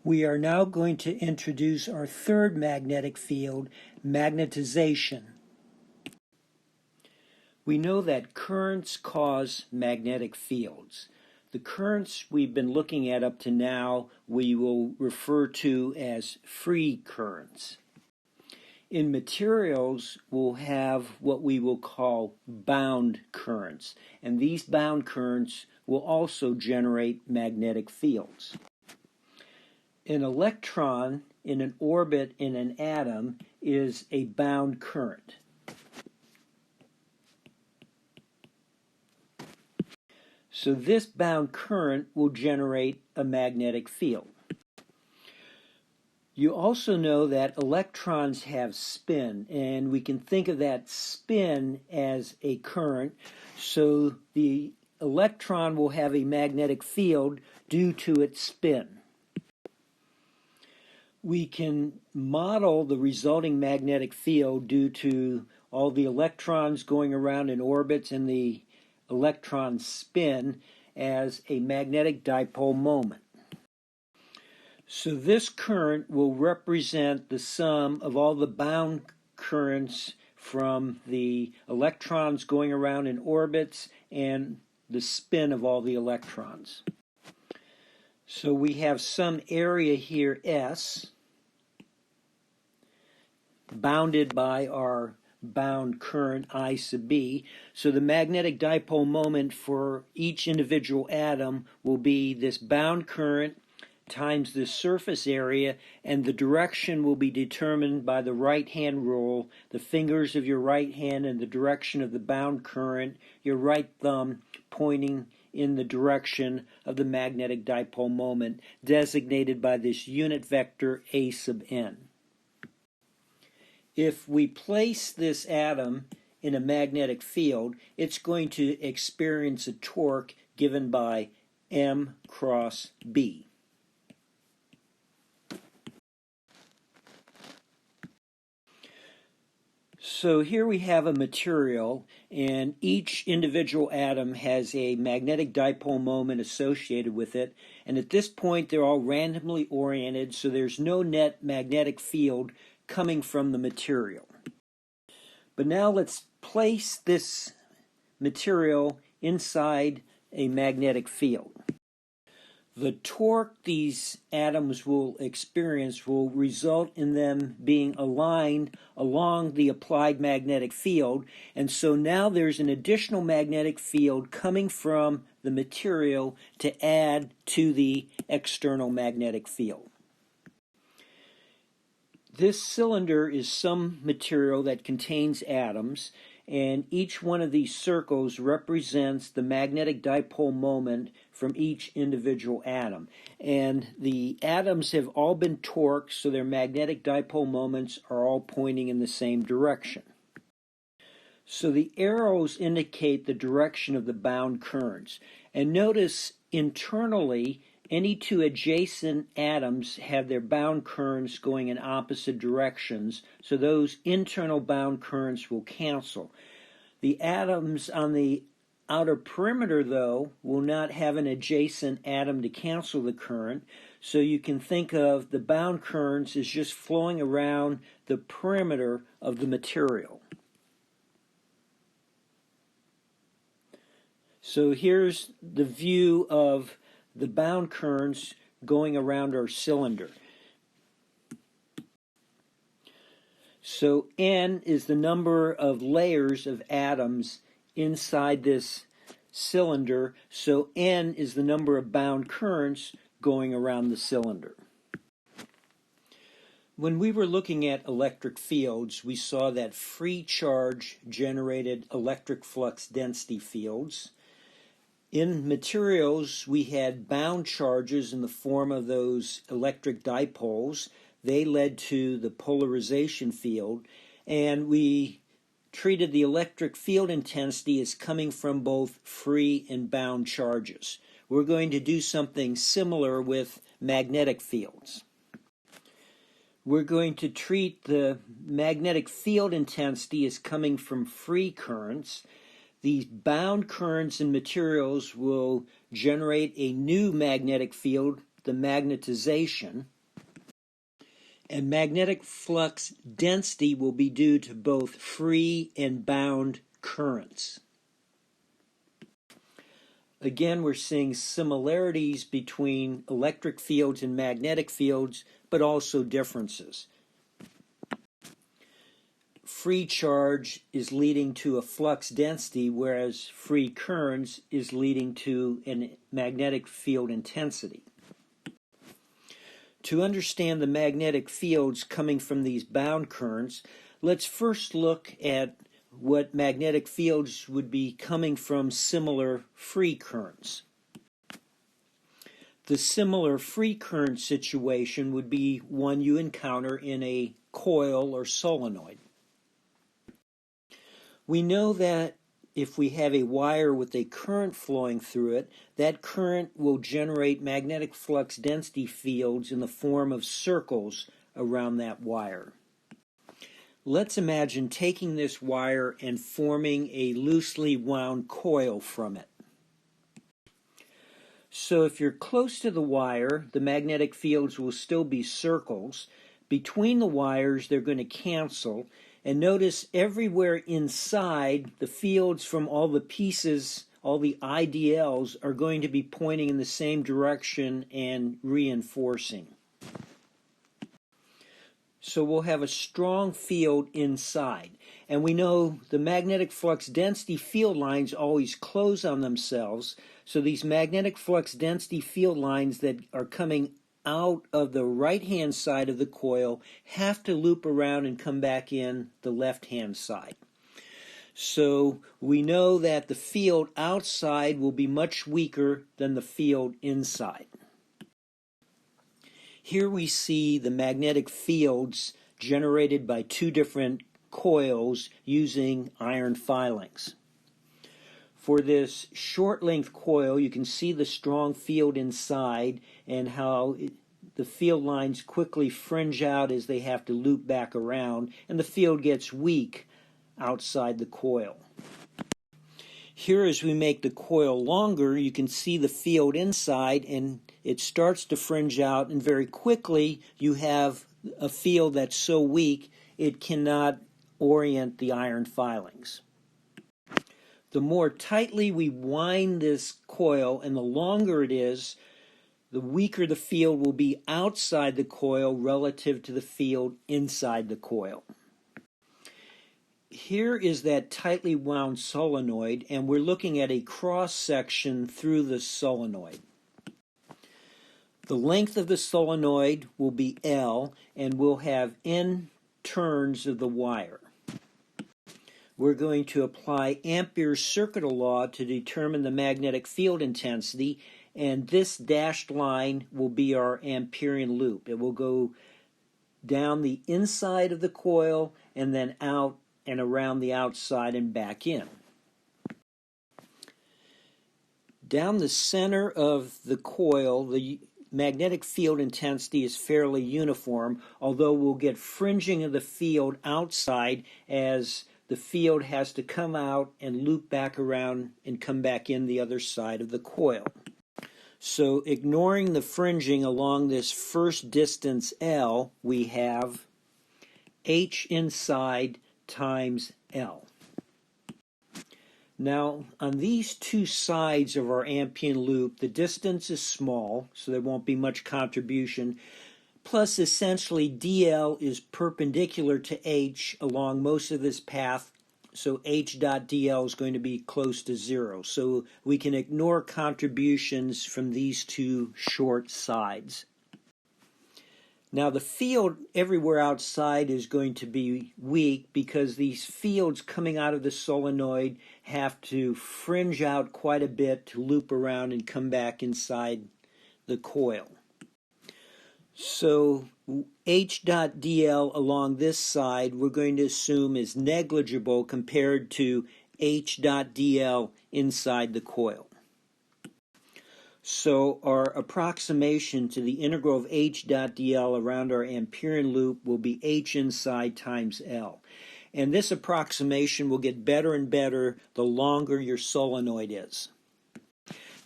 We are now going to introduce our third magnetic field, magnetization. We know that currents cause magnetic fields. The currents we've been looking at up to now we will refer to as free currents. In materials, we'll have what we will call bound currents, and these bound currents will also generate magnetic fields. An electron in an orbit in an atom is a bound current. So this bound current will generate a magnetic field. You also know that electrons have spin, and we can think of that spin as a current. So the electron will have a magnetic field due to its spin. We can model the resulting magnetic field due to all the electrons going around in orbits and the electron spin as a magnetic dipole moment. So this current will represent the sum of all the bound currents from the electrons going around in orbits and the spin of all the electrons. So we have some area here, S, bounded by our bound current I sub B. So the magnetic dipole moment for each individual atom will be this bound current times the surface area, and the direction will be determined by the right hand rule, the fingers of your right hand and the direction of the bound current, your right thumb pointing in the direction of the magnetic dipole moment, designated by this unit vector A sub n. If we place this atom in a magnetic field, it's going to experience a torque given by M cross B. So here we have a material, and each individual atom has a magnetic dipole moment associated with it, and at this point they're all randomly oriented, so there's no net magnetic field coming from the material. But now let's place this material inside a magnetic field. The torque these atoms will experience will result in them being aligned along the applied magnetic field, and so now there's an additional magnetic field coming from the material to add to the external magnetic field. This cylinder is some material that contains atoms, and each one of these circles represents the magnetic dipole moment from each individual atom. And the atoms have all been torqued, so their magnetic dipole moments are all pointing in the same direction. So the arrows indicate the direction of the bound currents. And notice internally, any two adjacent atoms have their bound currents going in opposite directions, so those internal bound currents will cancel. The atoms on the outer perimeter, though, will not have an adjacent atom to cancel the current, so you can think of the bound currents as just flowing around the perimeter of the material. So here's the view of the bound currents going around our cylinder. So N is the number of layers of atoms inside this cylinder, so N is the number of bound currents going around the cylinder. When we were looking at electric fields, we saw that free charge generated electric flux density fields. In materials, we had bound charges in the form of those electric dipoles. They led to the polarization field, and we treated the electric field intensity as coming from both free and bound charges. We're going to do something similar with magnetic fields. We're going to treat the magnetic field intensity as coming from free currents. These bound currents in materials will generate a new magnetic field, the magnetization, And magnetic flux density will be due to both free and bound currents. Again, we're seeing similarities between electric fields and magnetic fields, but also differences. Free charge is leading to a flux density, whereas free currents is leading to a magnetic field intensity. To understand the magnetic fields coming from these bound currents, let's first look at what magnetic fields would be coming from similar free currents. The similar free current situation would be one you encounter in a coil or solenoid. We know that if we have a wire with a current flowing through it, that current will generate magnetic flux density fields in the form of circles around that wire. Let's imagine taking this wire and forming a loosely wound coil from it. So if you're close to the wire, the magnetic fields will still be circles. Between the wires, they're going to cancel. And notice everywhere inside, the fields from all the pieces, all the IDLs, are going to be pointing in the same direction and reinforcing. So we'll have a strong field inside. And we know the magnetic flux density field lines always close on themselves. So these magnetic flux density field lines that are coming out of the right-hand side of the coil have to loop around and come back in the left-hand side. So we know that the field outside will be much weaker than the field inside. Here we see the magnetic fields generated by two different coils using iron filings. For this short length coil, you can see the strong field inside and how the field lines quickly fringe out as they have to loop back around, and the field gets weak outside the coil. Here, as we make the coil longer, you can see the field inside, and it starts to fringe out, and very quickly you have a field that's so weak it cannot orient the iron filings. The more tightly we wind this coil and the longer it is, the weaker the field will be outside the coil relative to the field inside the coil. Here is that tightly wound solenoid, and we're looking at a cross section through the solenoid. The length of the solenoid will be L, and we'll have N turns of the wire. We're going to apply Ampere's Circuital law to determine the magnetic field intensity, and this dashed line will be our Amperian loop. It will go down the inside of the coil and then out and around the outside and back in. Down the center of the coil, the magnetic field intensity is fairly uniform, although we'll get fringing of the field outside as the field has to come out and loop back around and come back in the other side of the coil. So ignoring the fringing along this first distance L, we have H inside times L. Now, on these two sides of our Amperian loop, the distance is small, so there won't be much contribution. Plus, essentially, dl is perpendicular to h along most of this path, so h dot dl is going to be close to 0. So we can ignore contributions from these two short sides. Now, the field everywhere outside is going to be weak because these fields coming out of the solenoid have to fringe out quite a bit to loop around and come back inside the coil. So H dot dl along this side we're going to assume is negligible compared to H dot dl inside the coil. So our approximation to the integral of H dot dl around our Amperian loop will be H inside times L. And this approximation will get better and better the longer your solenoid is.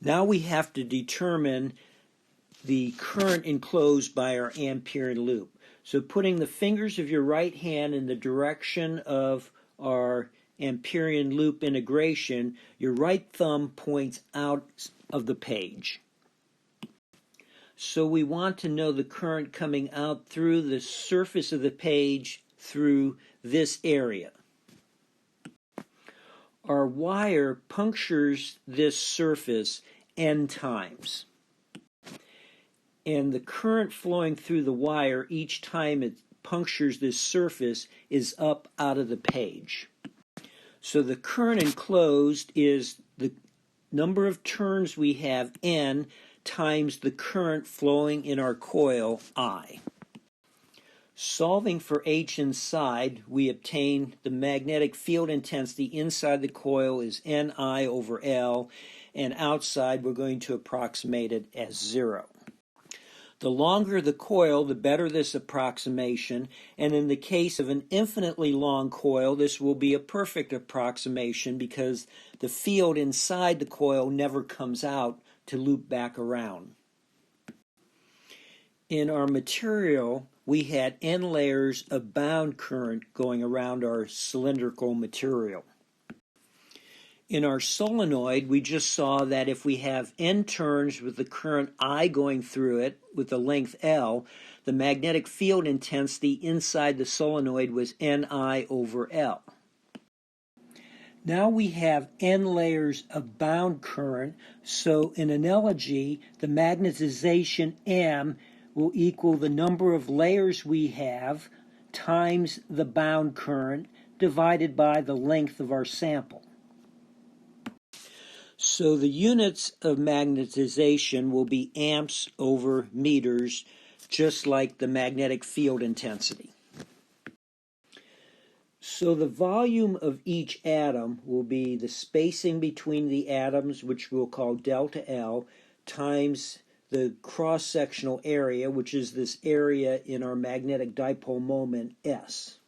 Now we have to determine the current enclosed by our Amperian loop. So putting the fingers of your right hand in the direction of our Amperian loop integration, your right thumb points out of the page. So we want to know the current coming out through the surface of the page through this area. Our wire punctures this surface n times. And the current flowing through the wire each time it punctures this surface is up out of the page. So the current enclosed is the number of turns we have, n, times the current flowing in our coil, I. Solving for H inside, we obtain the magnetic field intensity inside the coil is Ni over L, and outside we're going to approximate it as 0. The longer the coil, the better this approximation, and in the case of an infinitely long coil, this will be a perfect approximation because the field inside the coil never comes out to loop back around. In our material, we had n layers of bound current going around our cylindrical material. In our solenoid, we just saw that if we have n turns with the current I going through it with the length L, the magnetic field intensity inside the solenoid was Ni over L. Now we have n layers of bound current, so in analogy, the magnetization M will equal the number of layers we have times the bound current divided by the length of our sample. So the units of magnetization will be amps over meters, just like the magnetic field intensity. So the volume of each atom will be the spacing between the atoms, which we'll call delta L, times the cross-sectional area, which is this area in our magnetic dipole moment, S.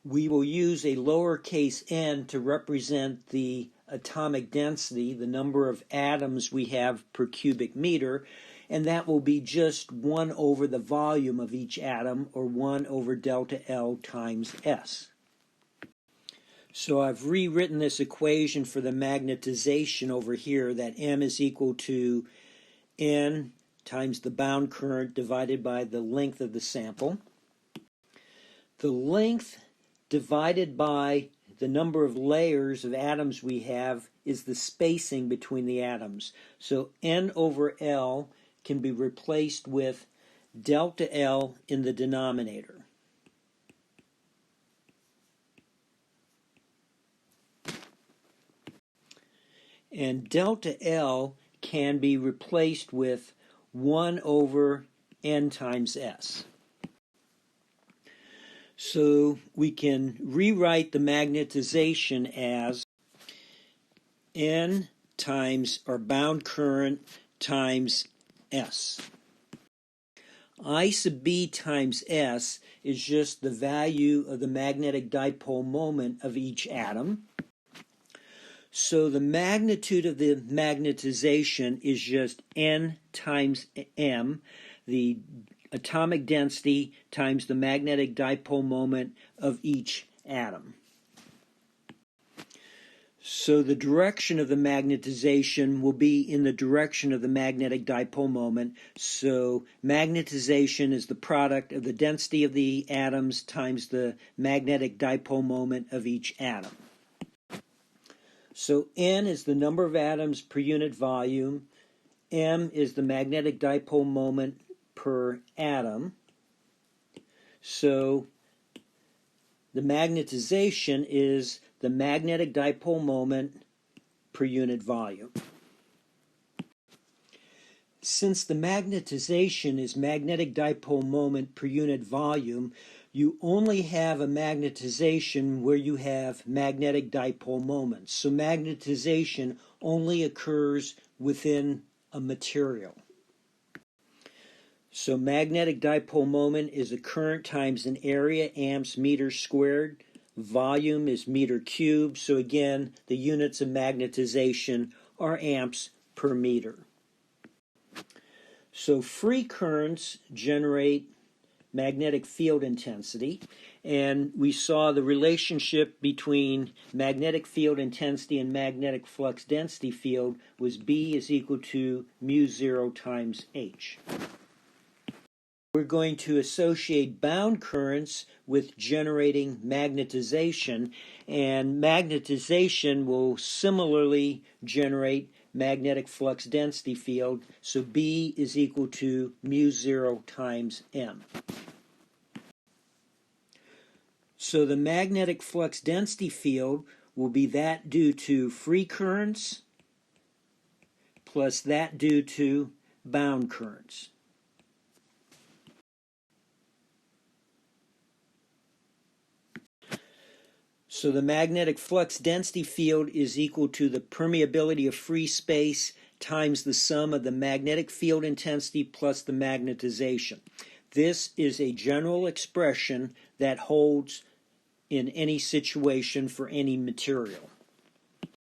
We will use a lowercase n to represent the atomic density, the number of atoms we have per cubic meter, and that will be just 1 over the volume of each atom, or 1 over delta L times S. So I've rewritten this equation for the magnetization over here, that M is equal to N times the bound current divided by the length of the sample. The length divided by the number of layers of atoms we have is the spacing between the atoms. So N over L can be replaced with delta L in the denominator. And delta L can be replaced with 1 over N times S. So we can rewrite the magnetization as N times our bound current times S. I sub B times S is just the value of the magnetic dipole moment of each atom. So the magnitude of the magnetization is just N times M, the atomic density times the magnetic dipole moment of each atom. So the direction of the magnetization will be in the direction of the magnetic dipole moment. So magnetization is the product of the density of the atoms times the magnetic dipole moment of each atom. So N is the number of atoms per unit volume. M is the magnetic dipole moment per atom. So the magnetization is the magnetic dipole moment per unit volume. Since the magnetization is magnetic dipole moment per unit volume, you only have a magnetization where you have magnetic dipole moments. So magnetization only occurs within a material. So magnetic dipole moment is a current times an area, amps meters squared. Volume is meter cubed. So again, the units of magnetization are amps per meter. So free currents generate magnetic field intensity, and we saw the relationship between magnetic field intensity and magnetic flux density field was B is equal to mu 0 times H. We're going to associate bound currents with generating magnetization, and magnetization will similarly generate magnetic flux density field, so B is equal to mu 0 times M. So the magnetic flux density field will be that due to free currents plus that due to bound currents. So the magnetic flux density field is equal to the permeability of free space times the sum of the magnetic field intensity plus the magnetization. This is a general expression that holds in any situation for any material.